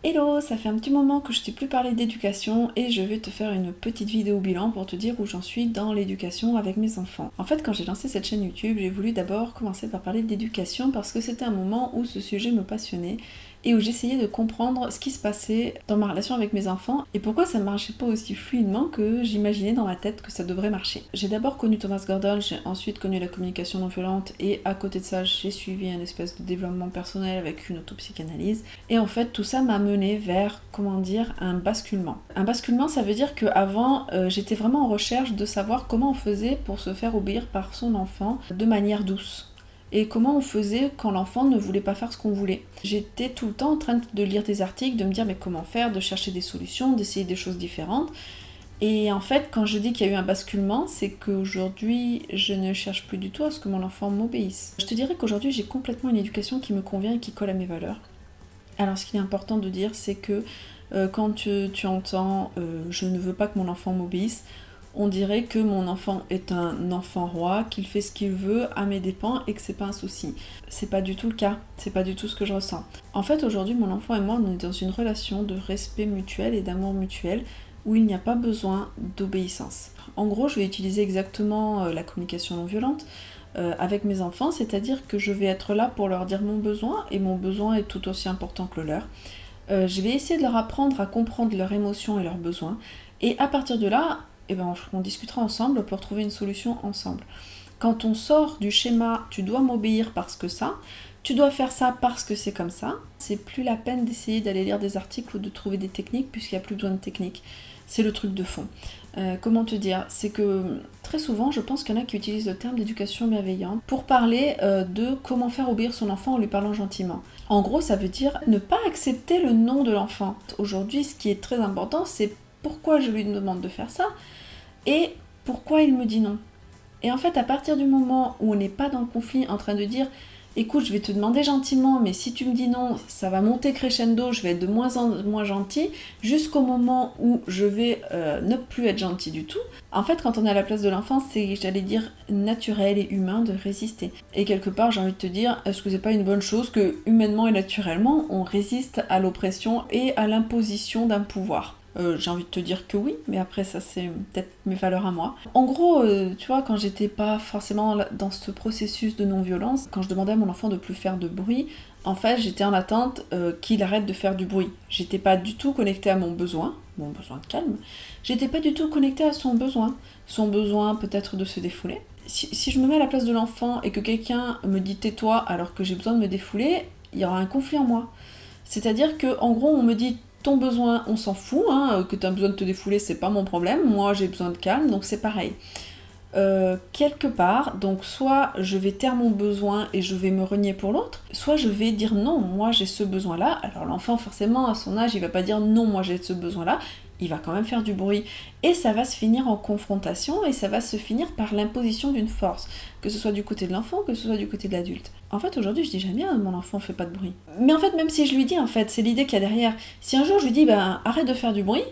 Hello, ça fait un petit moment que je t'ai plus parlé d'éducation et je vais te faire une petite vidéo bilan pour te dire où j'en suis dans l'éducation avec mes enfants. En fait, quand j'ai lancé cette chaîne YouTube, j'ai voulu d'abord commencer par parler d'éducation parce que c'était un moment où ce sujet me passionnait et où j'essayais de comprendre ce qui se passait dans ma relation avec mes enfants et pourquoi ça ne marchait pas aussi fluidement que j'imaginais dans ma tête que ça devrait marcher. J'ai d'abord connu Thomas Gordon, j'ai ensuite connu la communication non violente et à côté de ça, j'ai suivi un espèce de développement personnel avec une autopsychanalyse. Et en fait, tout ça m'a mené vers, un basculement. Un basculement, ça veut dire qu'avant, j'étais vraiment en recherche de savoir comment on faisait pour se faire obéir par son enfant de manière douce. Et comment on faisait quand l'enfant ne voulait pas faire ce qu'on voulait. J'étais tout le temps en train de lire des articles, de me dire mais comment faire, de chercher des solutions, d'essayer des choses différentes. Et en fait, quand je dis qu'il y a eu un basculement, c'est qu'aujourd'hui, je ne cherche plus du tout à ce que mon enfant m'obéisse. Je te dirais qu'aujourd'hui, j'ai complètement une éducation qui me convient et qui colle à mes valeurs. Alors, ce qui est important de dire, c'est que quand tu entends je ne veux pas que mon enfant m'obéisse, on dirait que mon enfant est un enfant roi, qu'il fait ce qu'il veut à mes dépens et que c'est pas un souci. C'est pas du tout le cas, c'est pas du tout ce que je ressens. En fait, aujourd'hui, mon enfant et moi, on est dans une relation de respect mutuel et d'amour mutuel où il n'y a pas besoin d'obéissance. En gros, je vais utiliser exactement la communication non violente avec mes enfants, c'est-à-dire que je vais être là pour leur dire mon besoin, et mon besoin est tout aussi important que le leur. Je vais essayer de leur apprendre à comprendre leurs émotions et leurs besoins, et à partir de là, on discutera ensemble pour trouver une solution ensemble. Quand on sort du schéma « tu dois m'obéir parce que ça », tu dois faire ça parce que c'est comme ça, c'est plus la peine d'essayer d'aller lire des articles ou de trouver des techniques puisqu'il n'y a plus besoin de techniques. C'est le truc de fond. Comment te dire? C'est que très souvent, je pense qu'il y en a qui utilisent le terme d'éducation bienveillante pour parler de comment faire obéir son enfant en lui parlant gentiment. En gros, ça veut dire ne pas accepter le non de l'enfant. Aujourd'hui, ce qui est très important, c'est pourquoi je lui demande de faire ça et pourquoi il me dit non. Et en fait, à partir du moment où on n'est pas dans le conflit en train de dire écoute, je vais te demander gentiment, mais si tu me dis non, ça va monter crescendo, je vais être de moins en moins gentil, jusqu'au moment où je vais ne plus être gentil du tout. En fait, quand on est à la place de l'enfant, c'est, j'allais dire, naturel et humain de résister. Et quelque part, j'ai envie de te dire, est-ce que c'est pas une bonne chose que, humainement et naturellement, on résiste à l'oppression et à l'imposition d'un pouvoir? J'ai envie de te dire que oui, mais après ça c'est peut-être mes valeurs à moi. En gros, tu vois, quand j'étais pas forcément dans ce processus de non-violence, quand je demandais à mon enfant de plus faire de bruit, en fait j'étais en attente qu'il arrête de faire du bruit. J'étais pas du tout connectée à mon besoin de calme, j'étais pas du tout connectée à son besoin peut-être de se défouler. Si je me mets à la place de l'enfant et que quelqu'un me dit tais-toi alors que j'ai besoin de me défouler, il y aura un conflit en moi. C'est-à-dire que en gros on me dit ton besoin, on s'en fout, que tu as besoin de te défouler, c'est pas mon problème, moi j'ai besoin de calme, donc c'est pareil. Quelque part, donc soit je vais taire mon besoin et je vais me renier pour l'autre, soit je vais dire non, moi j'ai ce besoin-là. Alors l'enfant forcément à son âge, il va pas dire non, moi j'ai ce besoin-là, il va quand même faire du bruit. Et ça va se finir en confrontation et ça va se finir par l'imposition d'une force, que ce soit du côté de l'enfant, que ce soit du côté de l'adulte. En fait aujourd'hui je dis jamais bien mon enfant fait pas de bruit. Mais en fait même si je lui dis, en fait c'est l'idée qu'il y a derrière. Si un jour je lui dis arrête de faire du bruit,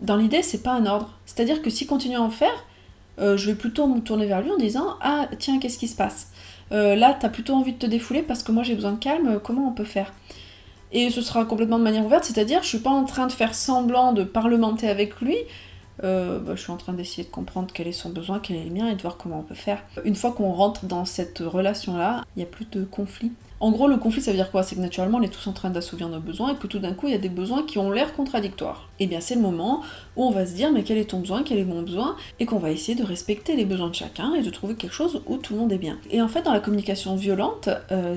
dans l'idée c'est pas un ordre. C'est-à-dire que s'il continue à en faire, je vais plutôt me tourner vers lui en disant ah tiens qu'est-ce qui se passe, là t'as plutôt envie de te défouler parce que moi j'ai besoin de calme, comment on peut faire? Et ce sera complètement de manière ouverte, c'est-à-dire je suis pas en train de faire semblant de parlementer avec lui, je suis en train d'essayer de comprendre quel est son besoin, quel est le mien et de voir comment on peut faire. Une fois qu'on rentre dans cette relation-là, il n'y a plus de conflit. En gros, le conflit, ça veut dire quoi? C'est que naturellement, on est tous en train d'assouvir nos besoins et que tout d'un coup, il y a des besoins qui ont l'air contradictoires. Et bien, c'est le moment où on va se dire, mais quel est ton besoin, quel est mon besoin, et qu'on va essayer de respecter les besoins de chacun et de trouver quelque chose où tout le monde est bien. Et en fait, dans la communication violente,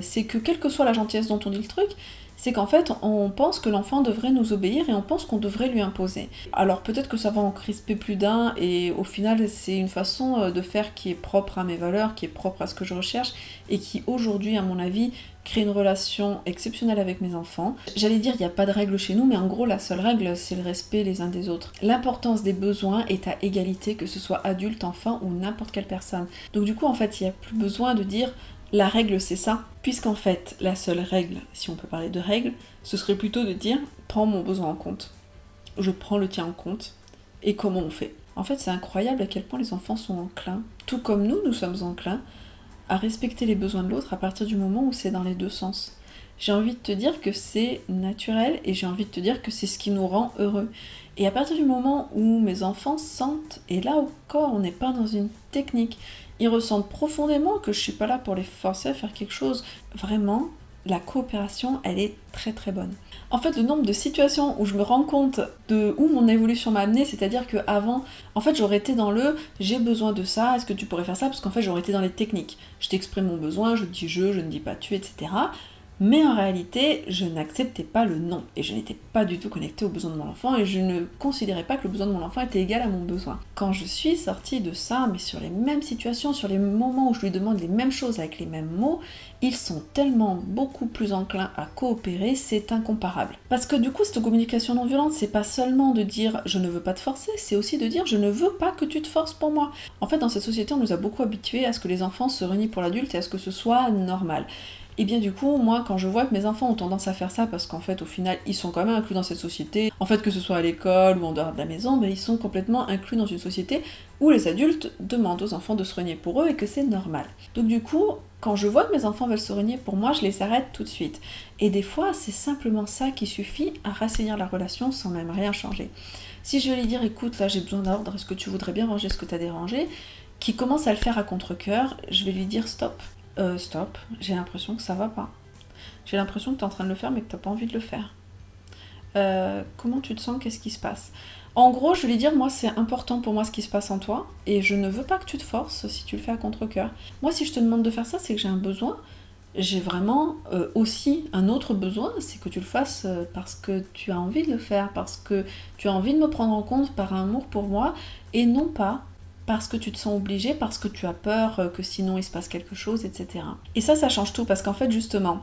c'est que quelle que soit la gentillesse dont on dit le truc, c'est qu'en fait, on pense que l'enfant devrait nous obéir et on pense qu'on devrait lui imposer. Alors peut-être que ça va en crisper plus d'un, et au final, c'est une façon de faire qui est propre à mes valeurs, qui est propre à ce que je recherche, et qui aujourd'hui, à mon avis, crée une relation exceptionnelle avec mes enfants. J'allais dire, il n'y a pas de règle chez nous, mais en gros, la seule règle, c'est le respect les uns des autres. L'importance des besoins est à égalité, que ce soit adulte, enfant ou n'importe quelle personne. Donc du coup, en fait, il n'y a plus besoin de dire la règle c'est ça, puisqu'en fait la seule règle, si on peut parler de règle, ce serait plutôt de dire prends mon besoin en compte, je prends le tien en compte, et comment on fait. En fait c'est incroyable à quel point les enfants sont enclins, tout comme nous sommes enclins, à respecter les besoins de l'autre à partir du moment où c'est dans les deux sens. j'ai envie de te dire que c'est naturel et j'ai envie de te dire que c'est ce qui nous rend heureux. Et à partir du moment où mes enfants sentent, et là encore on n'est pas dans une technique, ils ressentent profondément que je suis pas là pour les forcer à faire quelque chose, vraiment, la coopération, elle est très très bonne. En fait, le nombre de situations où je me rends compte de où mon évolution m'a amené, c'est-à-dire qu'avant, en fait, j'aurais été dans le j'ai besoin de ça, est-ce que tu pourrais faire ça? Parce qu'en fait, j'aurais été dans les techniques. Je t'exprime mon besoin, je dis je ne dis pas tu, etc. Mais en réalité, je n'acceptais pas le non. Et je n'étais pas du tout connectée aux besoins de mon enfant et je ne considérais pas que le besoin de mon enfant était égal à mon besoin. Quand je suis sortie de ça, mais sur les mêmes situations, sur les moments où je lui demande les mêmes choses avec les mêmes mots, ils sont tellement beaucoup plus enclins à coopérer, c'est incomparable. Parce que du coup, cette communication non violente, c'est pas seulement de dire je ne veux pas te forcer, c'est aussi de dire je ne veux pas que tu te forces pour moi. En fait, dans cette société, on nous a beaucoup habitués à ce que les enfants se renient pour l'adulte et à ce que ce soit normal. Et bien du coup, moi, quand je vois que mes enfants ont tendance à faire ça, parce qu'en fait, au final, ils sont quand même inclus dans cette société, en fait, que ce soit à l'école ou en dehors de la maison, ben, ils sont complètement inclus dans une société où les adultes demandent aux enfants de se renier pour eux et que c'est normal. Donc du coup, quand je vois que mes enfants veulent se renier pour moi, je les arrête tout de suite. Et des fois, c'est simplement ça qui suffit à rassainir la relation sans même rien changer. Si je vais lui dire, écoute, là j'ai besoin d'ordre, est-ce que tu voudrais bien ranger ce que tu as dérangé, qui commence à le faire à contre-cœur, je vais lui dire stop. Stop, j'ai l'impression que ça va pas. J'ai l'impression que tu es en train de le faire mais que tu n'as pas envie de le faire. Comment tu te sens? Qu'est-ce qui se passe? En gros, je vais lui dire, moi c'est important pour moi ce qui se passe en toi et je ne veux pas que tu te forces si tu le fais à contre-cœur. Moi si je te demande de faire ça, c'est que j'ai un besoin. J'ai vraiment aussi un autre besoin, c'est que tu le fasses parce que tu as envie de le faire, parce que tu as envie de me prendre en compte par amour pour moi et non pas parce que tu te sens obligé, parce que tu as peur que sinon il se passe quelque chose, etc. Et ça change tout, parce qu'en fait, justement,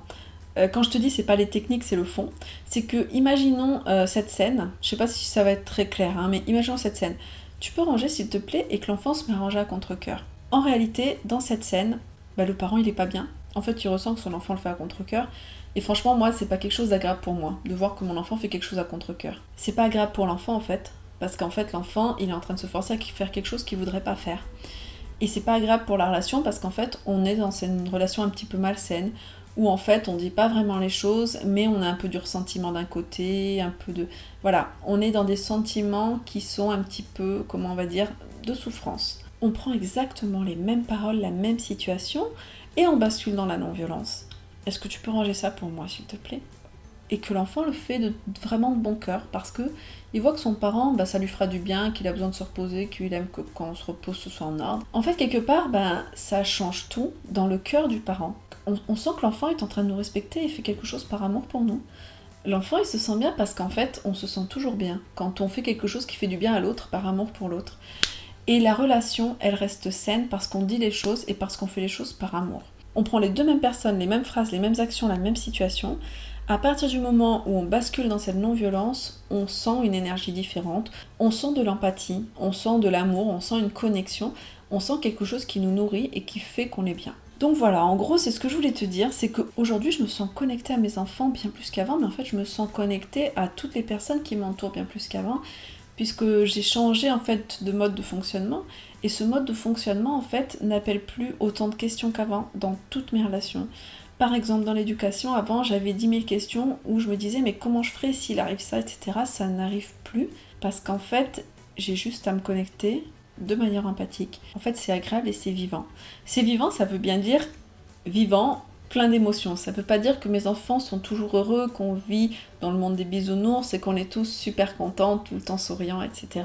quand je te dis c'est pas les techniques, c'est le fond, c'est que, imaginons cette scène, je sais pas si ça va être très clair, hein, mais imaginons cette scène. Tu peux ranger s'il te plaît, et que l'enfant se met à ranger à contre-cœur. En réalité, dans cette scène, le parent il est pas bien. En fait, il ressent que son enfant le fait à contre-cœur. Et franchement, moi, c'est pas quelque chose d'agréable pour moi, de voir que mon enfant fait quelque chose à contre-cœur. C'est pas agréable pour l'enfant, en fait, parce qu'en fait, l'enfant, il est en train de se forcer à faire quelque chose qu'il voudrait pas faire. Et c'est pas agréable pour la relation, parce qu'en fait, on est dans une relation un petit peu malsaine, où en fait, on dit pas vraiment les choses, mais on a un peu du ressentiment d'un côté, un peu de... Voilà, on est dans des sentiments qui sont un petit peu, comment on va dire, de souffrance. On prend exactement les mêmes paroles, la même situation, et on bascule dans la non-violence. Est-ce que tu peux ranger ça pour moi, s'il te plaît? Et que l'enfant le fait vraiment de bon cœur, parce que il voit que son parent, ça lui fera du bien, qu'il a besoin de se reposer, qu'il aime que quand on se repose, ce soit en ordre. En fait, quelque part, ça change tout dans le cœur du parent. On sent que l'enfant est en train de nous respecter et fait quelque chose par amour pour nous. L'enfant, il se sent bien parce qu'en fait, on se sent toujours bien quand on fait quelque chose qui fait du bien à l'autre par amour pour l'autre. Et la relation, elle reste saine parce qu'on dit les choses et parce qu'on fait les choses par amour. On prend les deux mêmes personnes, les mêmes phrases, les mêmes actions, la même situation. À partir du moment où on bascule dans cette non-violence, on sent une énergie différente, on sent de l'empathie, on sent de l'amour, on sent une connexion, on sent quelque chose qui nous nourrit et qui fait qu'on est bien. Donc voilà, en gros, c'est ce que je voulais te dire, c'est qu'aujourd'hui, je me sens connectée à mes enfants bien plus qu'avant, mais en fait, je me sens connectée à toutes les personnes qui m'entourent bien plus qu'avant, puisque j'ai changé en fait de mode de fonctionnement, et ce mode de fonctionnement en fait n'appelle plus autant de questions qu'avant dans toutes mes relations. Par exemple, dans l'éducation, avant, j'avais 10 000 questions où je me disais, mais comment je ferais s'il arrive ça, etc. Ça n'arrive plus, parce qu'en fait, j'ai juste à me connecter de manière empathique. En fait, c'est agréable et c'est vivant. C'est vivant, ça veut bien dire vivant, plein d'émotions. Ça veut pas dire que mes enfants sont toujours heureux, qu'on vit dans le monde des bisounours et qu'on est tous super contents, tout le temps souriants, etc.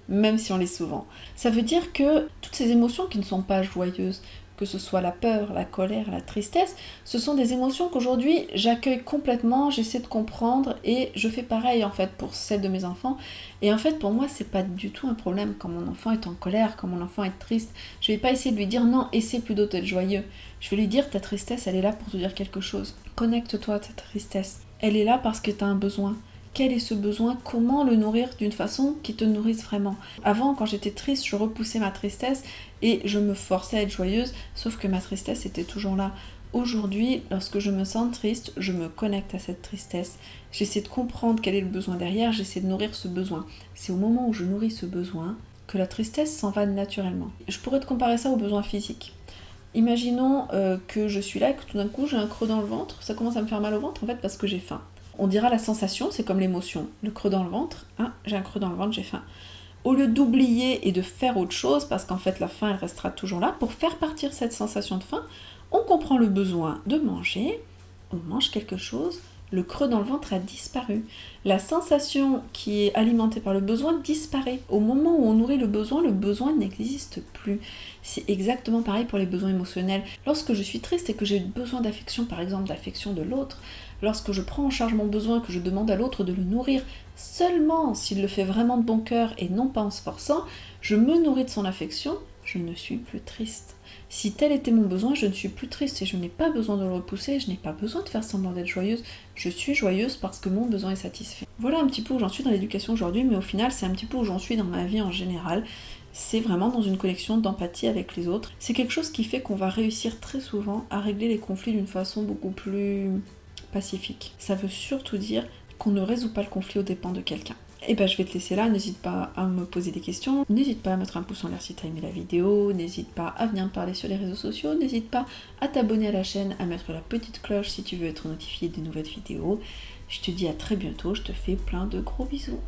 Même si on l'est souvent. Ça veut dire que toutes ces émotions qui ne sont pas joyeuses, que ce soit la peur, la colère, la tristesse, ce sont des émotions qu'aujourd'hui j'accueille complètement, j'essaie de comprendre et je fais pareil en fait pour celles de mes enfants. Et en fait pour moi c'est pas du tout un problème quand mon enfant est en colère, quand mon enfant est triste. Je vais pas essayer de lui dire non, essaie plutôt d'être joyeux. Je vais lui dire ta tristesse elle est là pour te dire quelque chose. Connecte-toi à ta tristesse. Elle est là parce que tu as un besoin. Quel est ce besoin? Comment le nourrir d'une façon qui te nourrisse vraiment? Avant, quand j'étais triste, je repoussais ma tristesse et je me forçais à être joyeuse, sauf que ma tristesse était toujours là. Aujourd'hui, lorsque je me sens triste, je me connecte à cette tristesse. J'essaie de comprendre quel est le besoin derrière, j'essaie de nourrir ce besoin. C'est au moment où je nourris ce besoin que la tristesse s'en va naturellement. Je pourrais te comparer ça au besoin physique. Imaginons que je suis là et que tout d'un coup j'ai un creux dans le ventre, ça commence à me faire mal au ventre en fait parce que j'ai faim. On dira la sensation, c'est comme l'émotion, le creux dans le ventre, hein, j'ai un creux dans le ventre, j'ai faim. Au lieu d'oublier et de faire autre chose, parce qu'en fait la faim elle restera toujours là, pour faire partir cette sensation de faim, on comprend le besoin de manger, on mange quelque chose, le creux dans le ventre a disparu. La sensation qui est alimentée par le besoin disparaît. Au moment où on nourrit le besoin n'existe plus. C'est exactement pareil pour les besoins émotionnels. Lorsque je suis triste et que j'ai besoin d'affection, par exemple d'affection de l'autre, lorsque je prends en charge mon besoin, que je demande à l'autre de le nourrir, seulement s'il le fait vraiment de bon cœur et non pas en se forçant, je me nourris de son affection, je ne suis plus triste. Si tel était mon besoin, je ne suis plus triste et je n'ai pas besoin de le repousser, je n'ai pas besoin de faire semblant d'être joyeuse, je suis joyeuse parce que mon besoin est satisfait. Voilà un petit peu où j'en suis dans l'éducation aujourd'hui, mais au final c'est un petit peu où j'en suis dans ma vie en général. C'est vraiment dans une connexion d'empathie avec les autres. C'est quelque chose qui fait qu'on va réussir très souvent à régler les conflits d'une façon beaucoup plus pacifique. Ça veut surtout dire qu'on ne résout pas le conflit aux dépens de quelqu'un. Et ben je vais te laisser là, n'hésite pas à me poser des questions, n'hésite pas à mettre un pouce en l'air si tu as aimé la vidéo, n'hésite pas à venir me parler sur les réseaux sociaux, n'hésite pas à t'abonner à la chaîne, à mettre la petite cloche si tu veux être notifié des nouvelles vidéos. Je te dis à très bientôt, je te fais plein de gros bisous.